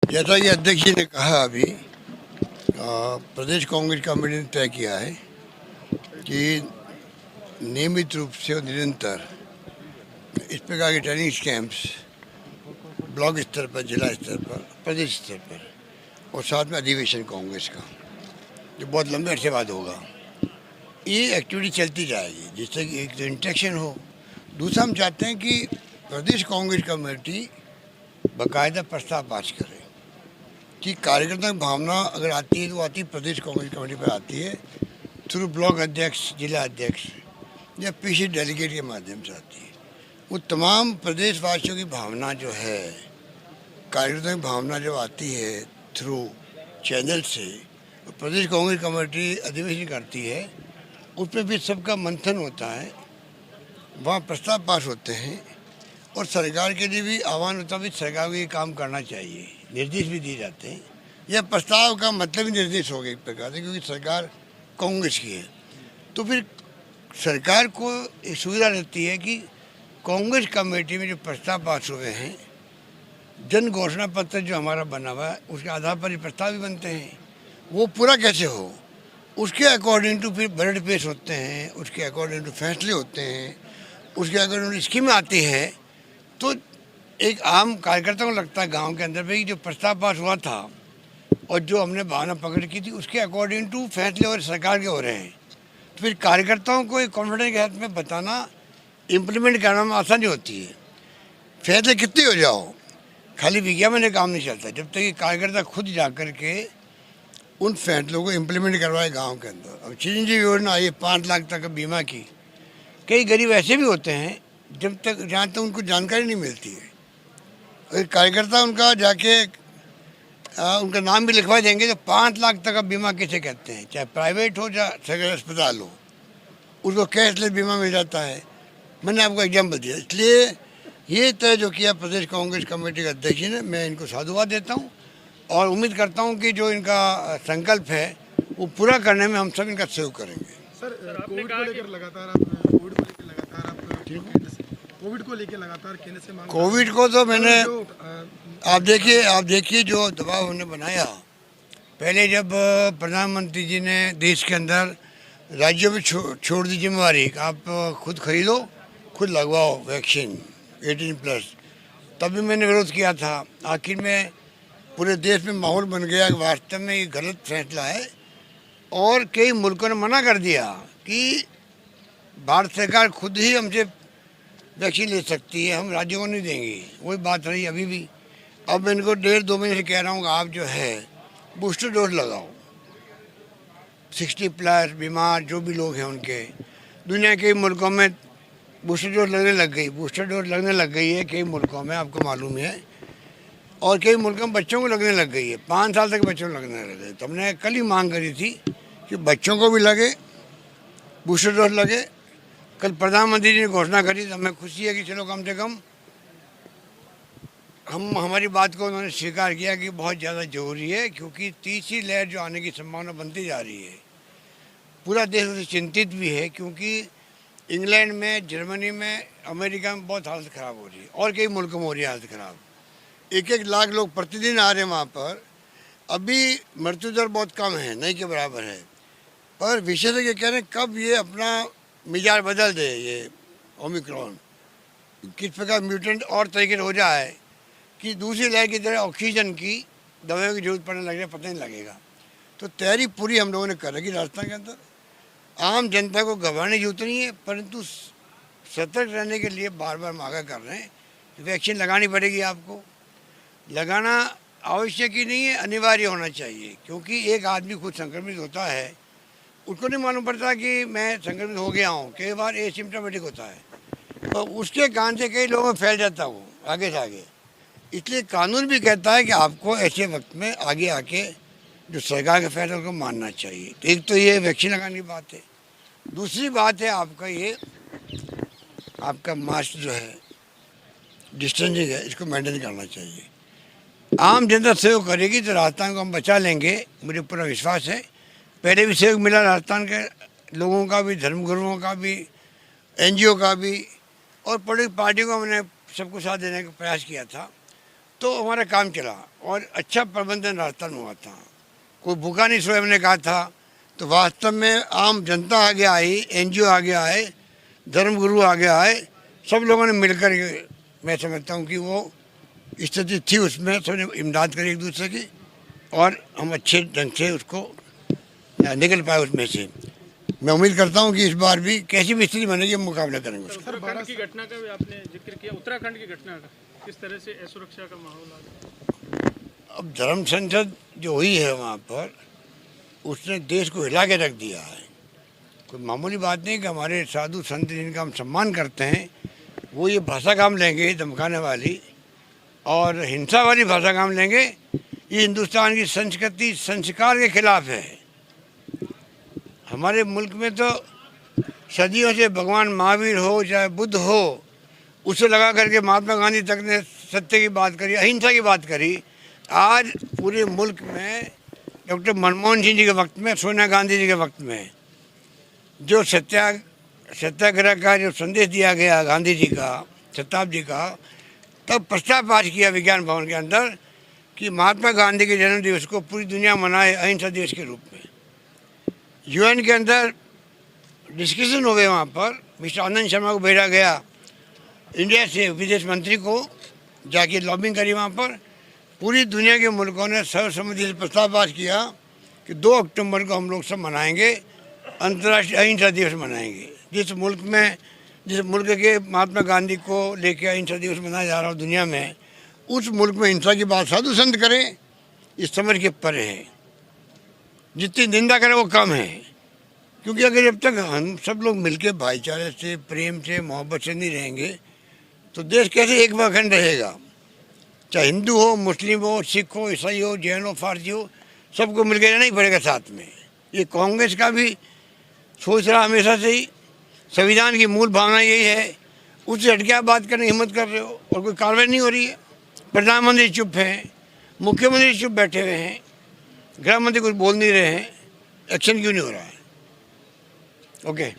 जैसा कि अध्यक्ष जी ने कहा अभी प्रदेश कांग्रेस कमेटी ने तय किया है कि नियमित रूप से और निरंतर इस प्रकार के ट्रेनिंग कैंप्स ब्लॉक स्तर पर, जिला स्तर पर, प्रदेश स्तर पर और साथ में अधिवेशन कांग्रेस का जो बहुत लंबे अरसे बाद होगा, ये एक्टिविटी चलती जाएगी जिससे कि एक तो इंटरेक्शन हो। दूसरा, हम चाहते हैं कि प्रदेश कांग्रेस कमेटी बाकायदा प्रस्ताव पास करे कि कार्यकर्ता की भावना अगर आती है तो आती प्रदेश कांग्रेस कमेटी पर आती है थ्रू ब्लॉक अध्यक्ष, जिला अध्यक्ष या पीसी डेलीगेट के माध्यम से आती है। वो तमाम प्रदेशवासियों की भावना जो है, कार्यकर्ता की भावना जब आती है थ्रू चैनल से, तो प्रदेश कांग्रेस कमेटी अधिवेशन करती है, उसमें भी सबका मंथन होता है, वहाँ प्रस्ताव पास होते हैं और सरकार के लिए भी आह्वान होता है सरकार को ये काम करना चाहिए, निर्देश भी दिए जाते हैं। यह प्रस्ताव का मतलब ही निर्देश हो गया एक प्रकार से, क्योंकि सरकार कांग्रेस की है। तो फिर सरकार को एक सुविधा रहती है कि कांग्रेस कमेटी में जो प्रस्ताव पास हुए हैं, जन घोषणा पत्र जो हमारा बना हुआ है, उसके आधार पर ये प्रस्ताव भी बनते हैं। वो पूरा कैसे हो, उसके अकॉर्डिंग टू फिर बजट पेश होते हैं, उसके अकॉर्डिंग टू फैसले होते हैं, उसके अकॉर्डिंग स्कीम आती है। तो एक आम कार्यकर्ता को लगता है गांव के अंदर भाई जो प्रस्ताव पास हुआ था और जो हमने भावना पकड़ की थी उसके अकॉर्डिंग टू फैसले और सरकार के हो रहे हैं। तो फिर कार्यकर्ताओं को एक कॉन्फिडेंस के हाथ में बताना, इम्प्लीमेंट करना में आसानी होती है। फैसले कितने हो जाओ, खाली विज्ञापन में काम नहीं चलता जब तक कि कार्यकर्ता खुद जा कर के उन फैसलों को इम्प्लीमेंट करवाए गांव के अंदर। अब चिरंजीवी योजना आई 5 लाख तक का बीमा की, कई गरीब ऐसे भी होते हैं जब तक जहाँ तक उनको जानकारी नहीं मिलती है, अगर कार्यकर्ता उनका जाके उनका नाम भी लिखवा देंगे तो 5 लाख तक का बीमा किसे कहते हैं, चाहे प्राइवेट हो चाहे सरकारी अस्पताल हो, उसको कैशलेस बीमा मिल जाता है। मैंने आपको एग्जाम्पल दिया। इसलिए ये तय जो किया प्रदेश कांग्रेस कमेटी के अध्यक्ष ने, मैं इनको साधुवाद देता हूँ और उम्मीद करता हूँ कि जो इनका संकल्प है वो पूरा करने में हम सब इनका सहयोग करेंगे। सर, कोविड को लेकर लगातार केंद्र से मांग, कोविड को तो मैंने आप देखिए जो दबाव हमने बनाया, पहले जब प्रधानमंत्री जी ने देश के अंदर राज्यों में छोड़ दी जिम्मेवारी, आप खुद खरीदो, खुद लगवाओ वैक्सीन 18+, तब भी मैंने विरोध किया था। आखिर में पूरे देश में माहौल बन गया कि वास्तव में ये गलत फैसला है और कई मुल्कों ने मना कर दिया कि भारत सरकार खुद ही हमसे वैक्सीन ले सकती है, हम राज्यों को नहीं देंगे। वही बात रही अभी भी। अब मैं इनको 1.5-2 महीने से कह रहा हूँ कि आप जो है बूस्टर डोज लगाओ। 60+ बीमार जो भी लोग हैं उनके, दुनिया के मुल्कों में बूस्टर डोज लगने लग गई है कई मुल्कों में, आपको मालूम है। और कई मुल्कों में बच्चों को लगने लग गई है, 5 साल तक बच्चों को लगने लग गई। तो हमने कल ही मांग करी थी कि बच्चों को भी लगे, बूस्टर डोज लगे। कल प्रधानमंत्री जी ने घोषणा करी तो हमें खुशी है कि चलो कम से कम हमारी बात को उन्होंने स्वीकार किया कि बहुत ज़्यादा ज़रूरी है, क्योंकि तीसरी लहर जो आने की संभावना बनती जा रही है। पूरा देश उससे चिंतित भी है, क्योंकि इंग्लैंड में, जर्मनी में, अमेरिका में बहुत हालत ख़राब हो रही है और कई मुल्कों में हो रही है हालत ख़राब। 1-1 लाख लोग प्रतिदिन आ रहे हैं वहाँ पर। अभी मृत्यु दर बहुत कम है, नहीं के बराबर है, पर विशेषज्ञ कह रहे हैं कब ये अपना मिजाज बदल दे, ये ओमिक्रॉन किस प्रकार म्यूटेंट और तरीके से हो जाए कि दूसरी लहर की तरह ऑक्सीजन की दवाइयों की जरूरत पड़ने लगे, पता नहीं लगेगा। तो तैयारी पूरी हम लोगों ने कर रखी राजस्थान के अंदर। आम जनता को घबराने की जरूरत नहीं है, परंतु सतर्क रहने के लिए बार बार हम आगाह कर रहे हैं कि वैक्सीन लगानी पड़ेगी। आपको लगाना आवश्यक ही नहीं है, अनिवार्य होना चाहिए, क्योंकि एक आदमी खुद संक्रमित होता है, उसको नहीं मालूम पड़ता कि मैं संक्रमित हो गया हूँ। कई बार एसिम्प्टोमेटिक होता है, तो उसके कारण से कई लोगों में फैल जाता है वो आगे से आगे। इसलिए कानून भी कहता है कि आपको ऐसे वक्त में आगे आके जो सरकार के फैसले को मानना चाहिए। तो एक तो ये वैक्सीन लगाने की बात है। दूसरी बात है आपका मास्क जो है, डिस्टेंसिंग है, इसको मेंटेन करना चाहिए। आम जनता सहयोग करेगी तो राजस्थान को हम बचा लेंगे, मुझे पूरा विश्वास है। पहले भी सहयोग मिला राजस्थान के लोगों का भी, धर्मगुरुओं का भी, NGO का भी, और पॉलिटिकल पार्टियों को हमने सबको साथ देने का प्रयास किया था। तो हमारा काम चला और अच्छा प्रबंधन राजस्थान में हुआ था। कोई भूखा नहीं सोया हमने कहा था। तो वास्तव में आम जनता आगे आई, एनजीओ आगे आए, धर्मगुरु आगे आए, सब लोगों ने मिलकर मैं समझता हूँ कि वो स्थिति थी उसमें सबने इमदाद करी एक दूसरे की और हम अच्छे ढंग से उसको निकल पाए उसमें से। मैं उम्मीद करता हूँ कि इस बार भी कैसी भी स्थिति बनेगी हम मुकाबला करेंगे उसका। उत्तराखंड की घटना का भी आपने जिक्र किया, उत्तराखंड की घटना का किस तरह से असुरक्षा का माहौल आ गया? अब धर्म संसद जो हुई है वहाँ पर उसने देश को हिला के रख दिया है। कोई मामूली बात नहीं कि हमारे साधु संत जिनका हम सम्मान करते हैं वो ये भाषा काम लेंगे धमकाने वाली और हिंसा वाली भाषा काम लेंगे। ये हिंदुस्तान की संस्कृति संस्कार के खिलाफ है। हमारे मुल्क में तो सदियों से भगवान महावीर हो चाहे बुद्ध हो, उसे लगा करके महात्मा गांधी तक ने सत्य की बात करी, अहिंसा की बात करी। आज पूरे मुल्क में डॉक्टर मनमोहन सिंह जी के वक्त में, सोनिया गांधी जी के वक्त में जो सत्याग्रह का जो संदेश दिया गया गांधी जी का, शताब्दी का, तब प्रस्ताव पास किया विज्ञान भवन के अंदर कि महात्मा गांधी के जन्म दिवस को पूरी दुनिया मनाए अहिंसा दिवस के रूप में। यूएन के अंदर डिस्कशन हो गए। वहाँ पर मिस्टर आनंद शर्मा को भेजा गया, इंडिया से विदेश मंत्री को जाके लॉबिंग करी। वहाँ पर पूरी दुनिया के मुल्कों ने सर्वसम्मति से प्रस्ताव पास किया कि 2 अक्टूबर को हम लोग सब मनाएंगे, अंतर्राष्ट्रीय अहिंसा दिवस मनाएंगे। जिस मुल्क के महात्मा गांधी को लेके अहिंसा दिवस मनाया जा रहा हो दुनिया में, उस मुल्क में हिंसा की बात साधु संत करें, इस समझ के परे है। जितनी निंदा करें वो कम है, क्योंकि अगर जब तक हम सब लोग मिलके भाईचारे से, प्रेम से, मोहब्बत से नहीं रहेंगे तो देश कैसे एक अखंड रहेगा। चाहे हिंदू हो, मुस्लिम हो, सिख हो, ईसाई हो, जैन हो, फारसी हो, सबको मिलकर रहना ही पड़ेगा साथ में। ये कांग्रेस का भी सोच रहा हमेशा से ही, संविधान की मूल भावना यही है। उससे हटके आप बात करने की हिम्मत कर रहे हो और कोई कार्रवाई नहीं हो रही है। प्रधानमंत्री चुप हैं, मुख्यमंत्री चुप बैठे हुए हैं, गृह मंत्री कुछ बोल नहीं रहे हैं, एक्शन क्यों नहीं हो रहा है? ओके।